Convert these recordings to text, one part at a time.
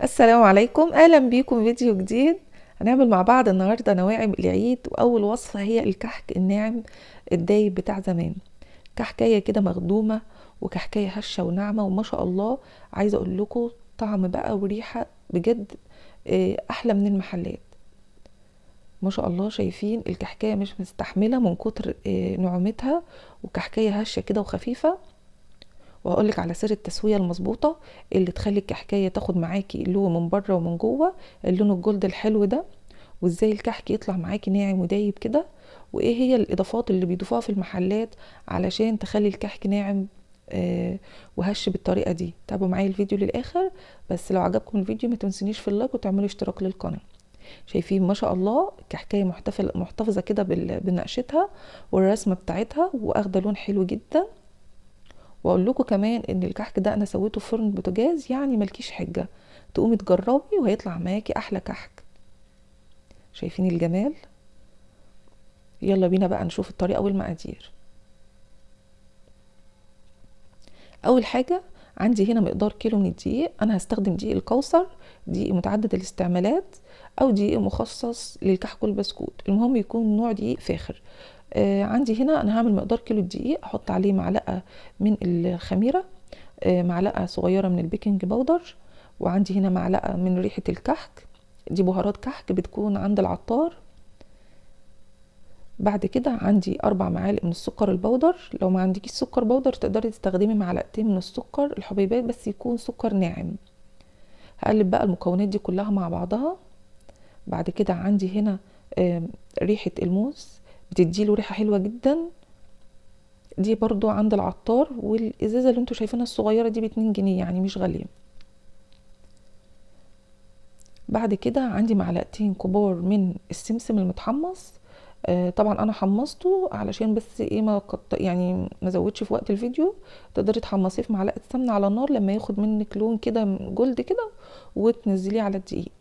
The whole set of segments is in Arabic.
السلام عليكم، اهلا بيكم فيديو جديد. هنعمل مع بعض النهارده نواعم العيد، واول وصفه هي الكحك الناعم الدايب بتاع زمان. كحكايه كده مخدومه، وكحكايه هشه وناعمه وما شاء الله. عايزه اقول لكم طعم بقى وريحه بجد احلى من المحلات. ما شاء الله، شايفين الكحكايه مش مستحمله من كتر نعومتها، وكحكايه هشه كده وخفيفه. وهقولك على سر التسويه المظبوطه اللي تخلي الكحكايه تاخد معاكي لون من بره ومن جوه، اللون الجلد الحلو ده. وازاي الكحك يطلع معاكي ناعم ودايب كده، وايه هي الاضافات اللي بيضيفوها في المحلات علشان تخلي الكحك ناعم وهش بالطريقه دي. تابعوا معايا الفيديو للاخر. بس لو عجبكم الفيديو ما تنسونيش في اللايك وتعملوا اشتراك للقناه. شايفين ما شاء الله الكحكايه محتفظه كده بنقشتها والرسمه بتاعتها، واخده لون حلو جدا. واقول لكم كمان ان الكحك ده انا سويته في فرن بوتاجاز، يعني ملكيش حجه، تقومي تجربي وهيطلع معاكي احلى كحك. شايفين الجمال؟ يلا بينا بقى نشوف الطريقه والمقادير. اول حاجه، عندي هنا مقدار كيلو من الدقيق. انا هستخدم دقيق الكوثر، دقيق متعدد الاستعمالات، او دقيق مخصص للكحك والبسكوت، المهم يكون نوع دقيق فاخر. عندي هنا انا هعمل مقدار كيلو الدقيق، احط عليه معلقه من الخميره، معلقه صغيره من البيكنج باودر، وعندي هنا معلقه من ريحه الكحك، دي بهارات كحك بتكون عند العطار. بعد كده عندي 4 معالق من السكر البودر. لو ما عندكيش سكر بودر تقدري تستخدمي معلقتين من السكر الحبيبات، بس يكون سكر ناعم. هقلب بقى المكونات دي كلها مع بعضها. بعد كده عندي هنا ريحه الموز، بتديله ريحه حلوه جدا، دي برضو عند العطار. والازازه اللي انتوا شايفينها الصغيره دي ب2 جنيه، يعني مش غاليه. بعد كده عندي معلقتين كبار من السمسم المتحمص. طبعا انا حمصته علشان بس ايه ما يعني ما زودش في وقت الفيديو. تقدري تحمصيه في معلقه سمنه على النار لما ياخد منك لون كده جلد كده، وتنزليه على الدقيق.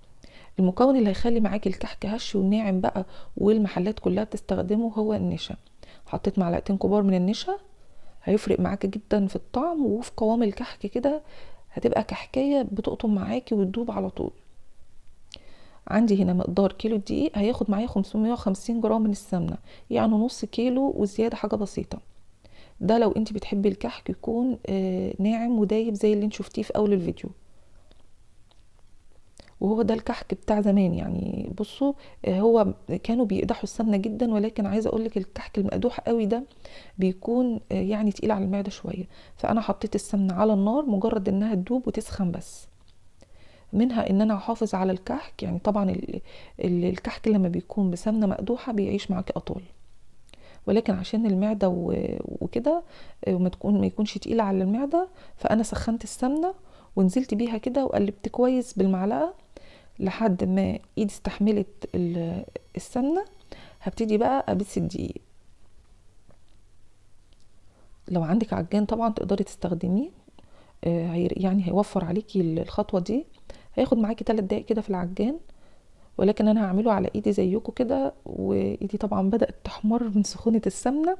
المكون اللي هيخلي معاكي الكحك هش وناعم بقى، والمحلات كلها بتستخدمه، هو النشا. حطيت معلقتين كبار من النشا، هيفرق معاكي جدا في الطعم وفي قوام الكحك كده. هتبقى كحكايه بتقطم معاكي وتدوب على طول. عندي هنا مقدار كيلو الدقيق هياخد معايا 550 جرام من السمنة، يعني نص كيلو وزيادة حاجة بسيطة. ده لو انت بتحبي الكحك يكون ناعم ودايب زي اللي انت شفتيه في اول الفيديو. وهو ده الكحك بتاع زمان، يعني بصوا هو كانوا بيقدحوا السمنة جدا، ولكن عايزة اقولك الكحك المقدوح قوي ده بيكون يعني تقيل على المعدة شوية. فانا حطيت السمنة على النار مجرد انها تدوب وتسخن بس. منها ان انا احافظ على الكحك، يعني طبعا الكحك لما بيكون بسمنه مقدوحه بيعيش معاكي اطول، ولكن عشان المعده وكده ما يكونش تقيل على المعده. فانا سخنت السمنه ونزلت بيها كده وقلبت كويس بالمعلقه لحد ما ايدي استحملت السمنه. هبتدي بقى ابس الدقيق. لو عندك عجان طبعا تقدري تستخدميه، يعني هيوفر عليكي الخطوه دي. هياخد معاكي 3 دقايق كده في العجان، ولكن انا هعمله على ايدي زيكم كده، وايدي طبعا بدأت تحمر من سخونة السمنة.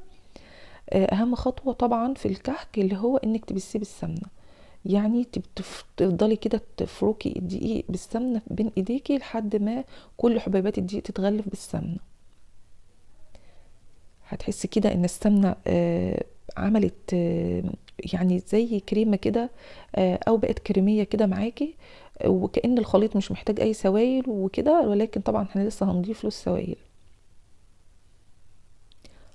اهم خطوة طبعا في الكحك اللي هو انك تبسيه بالسمنة، يعني تفضلي كده تفركي الدقيق بالسمنة بين ايديكي لحد ما كل حبيبات الدقيق تتغلف بالسمنة. هتحسي كده ان السمنة عملت يعني زي كريمة كده، او بقت كريمية كده معاكي، وكأن الخليط مش محتاج اي سوائل وكده، ولكن طبعا احنا لسه هنضيف له السوائل.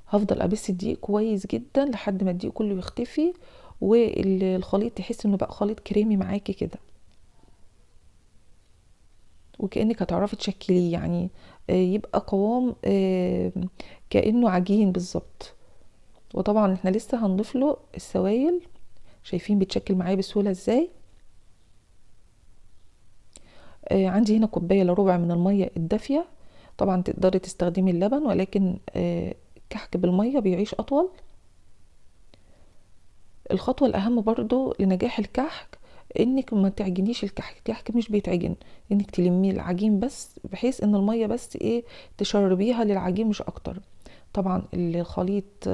هفضل ابس الدقيق كويس جدا لحد ما الدقيق كله يختفي، والخليط تحس انه بقى خليط كريمي معاكي كده، وكأنك هتعرفي تشكليه، يعني يبقى قوام كأنه عجين بالظبط. وطبعا احنا لسه هنضيف له السوائل. شايفين بيتشكل معايا بسهولة ازاي؟ عندي هنا كوباية الا ربع من المية الدافية. طبعا تقدري تستخدمي اللبن، ولكن كحك بالمية بيعيش اطول. الخطوة الأهم برضو لنجاح الكحك انك ما تعجنيش الكحك. الكحك مش بيتعجن، انك تلميه العجين بس، بحيث ان المية بس ايه تشربيها للعجين مش اكتر. طبعا الخليط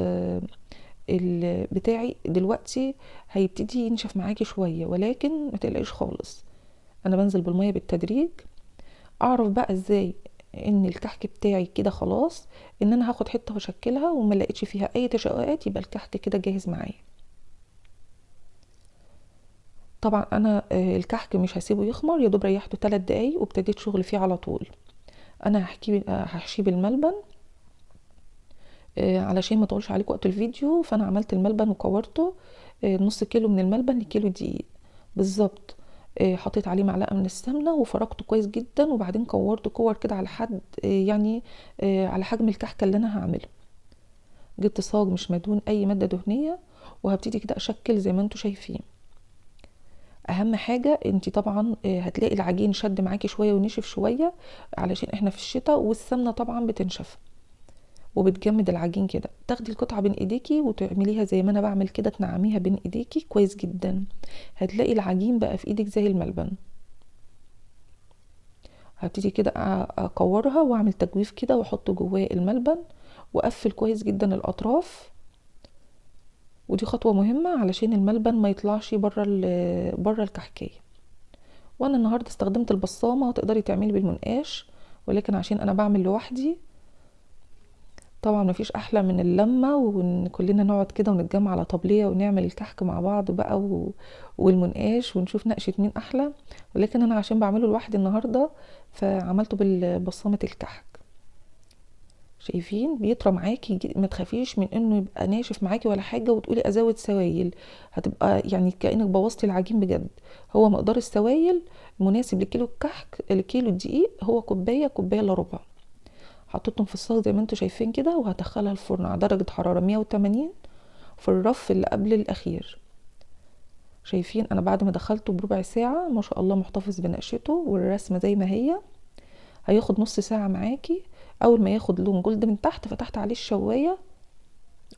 بتاعي دلوقتي هيبتدي ينشف معاكي شوية، ولكن ما تقلقيش خالص. انا بنزل بالميه بالتدريج. اعرف بقى ازاي ان الكحك بتاعي كده خلاص، ان انا هاخد حته واشكلها وما لقيتش فيها اي تشققات، يبقى الكحك كده جاهز معايا. طبعا انا الكحك مش هسيبه يخمر، يا دوب ريحته 3 دقايق وابتديت شغل فيه على طول. انا هحشيه بالملبن علشان ما اطولش عليكم وقت الفيديو. فانا عملت الملبن وكورته نص كيلو من الملبن لكيلو دقيق بالظبط. حطيت عليه معلقه من السمنه وفركته كويس جدا، وبعدين كورته كور كده على حد يعني على حجم الكحكه اللي انا هعمله. جبت صاج مش مدهون اي ماده دهنيه، وهبتدي كده اشكل زي ما انتم شايفين. اهم حاجه انت طبعا هتلاقي العجين شد معاكي شويه ونشف شويه، علشان احنا في الشتاء والسمنه طبعا بتنشف وبتجمد العجين كده. تاخدي القطعه بين ايديكي وتعمليها زي ما انا بعمل كده، تنعميها بين ايديكي كويس جدا، هتلاقي العجين بقى في ايدك زي الملبن. هبتدي كده اكورها واعمل تجويف كده واحط جواه الملبن، واقفل كويس جدا الاطراف. ودي خطوه مهمه علشان الملبن ما يطلعش بره الكحكايه. وانا النهارده استخدمت البصامه، تقدري تعملي بالمنقاش، ولكن عشان انا بعمل لوحدي طبعا مفيش احلى من اللمه، وان كلنا نقعد كده ونتجمع على طبليه ونعمل الكحك مع بعض بقى والمنقاش، ونشوف نقشه مين احلى. ولكن انا عشان بعمله لوحدي النهارده فعملته بالبصامه الكحك. شايفين بيطرى معاكي، ما تخافيش من انه يبقى ناشف معاكي ولا حاجه وتقولي ازود سوائل، هتبقى يعني كانك بوظتي العجين بجد. هو مقدار السوائل مناسب لكيلو الكحك، لكيلو الدقيق هو كوبايه كوبايه الا ربع. حطيتهم في الصاج زي ما انتم شايفين كده، وهدخلها الفرن على درجه حراره 180 في الرف اللي قبل الاخير. شايفين انا بعد ما دخلته بربع ساعه ما شاء الله محتفظ بنقشته والرسمه زي ما هي. هياخد نص ساعه معاكي. اول ما ياخد لون جلد من تحت فتحت عليه الشوايه،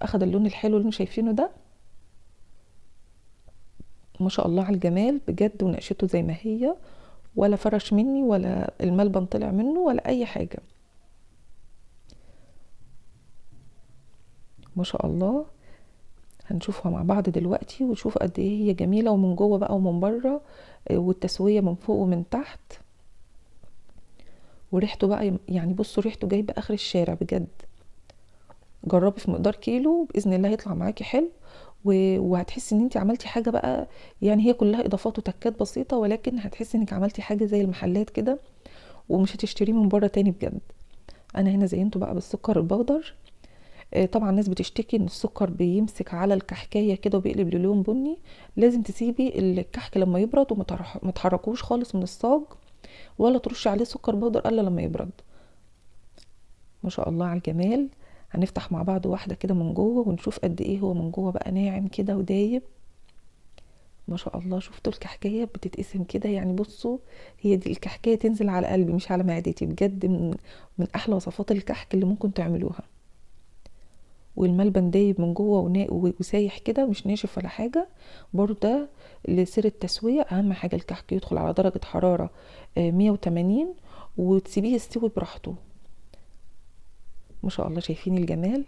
اخد اللون الحلو اللي انتم شايفينه ده. ما شاء الله على الجمال بجد، ونقشته زي ما هي، ولا فرش مني ولا الملبن طلع منه ولا اي حاجه. ما شاء الله. هنشوفها مع بعض دلوقتي وشوف قد ايه هي جميله، ومن جوه بقى ومن بره، والتسويه من فوق ومن تحت. وريحته بقى يعني بصوا ريحته جايبه اخر الشارع بجد. جربي في مقدار كيلو باذن الله هيطلع معاكي حلو، وهتحسي ان انت عملتي حاجه بقى. يعني هي كلها اضافات وتكات بسيطه، ولكن هتحسي انك عملتي حاجه زي المحلات كده، ومش هتشتريه من بره تاني بجد. انا هنا زينته بقى بالسكر البودر. طبعا الناس بتشتكي ان السكر بيمسك على الكحكايه كده وبيقلب للون بني. لازم تسيبي الكحك لما يبرد وما تحركوش خالص من الصاج، ولا ترشي عليه سكر بودر الا لما يبرد. ما شاء الله على الجمال. هنفتح مع بعض واحده كده من جوه ونشوف قد ايه هو من جوه بقى ناعم كده ودايب. ما شاء الله. شفتوا الكحكايه بتتقسم كده، يعني بصوا هي دي الكحكايه تنزل على قلبي مش على معدتي بجد. من احلى وصفات الكحك اللي ممكن تعملوها. والملبن دايب من جوه وسايح كده مش ناشف ولا حاجه. برضه ده لسر التسويه. اهم حاجه الكحك يدخل على درجه حراره 180، وتسيبيه يستوي براحته. ما شاء الله شايفين الجمال.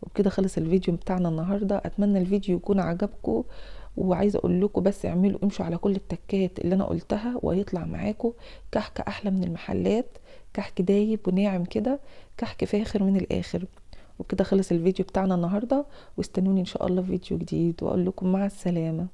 وبكده خلص الفيديو بتاعنا النهارده. اتمنى الفيديو يكون عجبكم، وعايزه اقول لكم بس امشوا على كل التكات اللي انا قلتها وهيطلع معاكم كحك احلى من المحلات. كحك دايب وناعم كده، كحك فاخر من الاخر. وبكده خلص الفيديو بتاعنا النهارده، واستنوني ان شاء الله في فيديو جديد، واقول لكم مع السلامه.